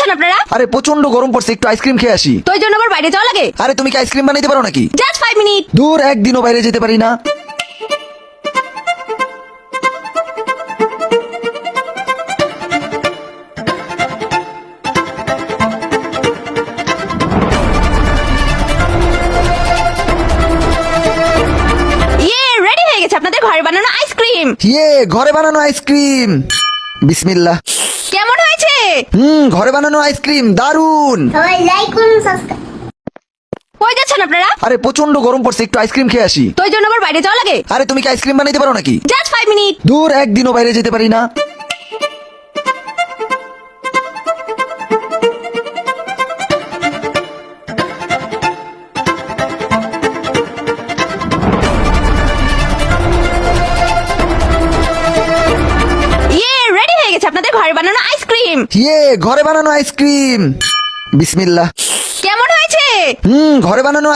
যাচ্ছেন আপনারা? আরে প্রচন্ড গরম পড়ছে, একটু আইসক্রিম খেয়ে আসি। তো এই জন্য আবার বাইরে যাওয়া লাগে? আরে তুমি কি আইসক্রিম বানাইতে পারো নাকি? Just 5 minute. দূর, একদিনও বাইরে যেতে পারি না। রেডি হয়ে গেছে আপনাদের ঘরে বানানো আইসক্রিম। ঘরে বানানো আইসক্রিম। বিসমিল্লাহ। কেমন হয়েছে? ঘরে বানানো আইসক্রিম দারুন। সবাই লাইক করুন, সাবস্ক্রাইব। কই যাচ্ছেন আপনারা? আরে প্রচন্ড গরম পড়ছে, একটু আইসক্রিম খেয়ে আসি। তো এই জন্য আবার বাইরে যাওয়া লাগে? আরে তুমি কি আইসক্রিম বানাইতে পারো নাকি? Just 5 minute. দূর, একদিনও বাইরে যেতে পারি না। রেডি হয়ে গেছে আপনাদের ঘরে বানানো আইসক্রিম। ঘরে বানানো আইসক্রিম। বিসমিল্লাহ। কেমন হয়েছে? ঘরে বানানো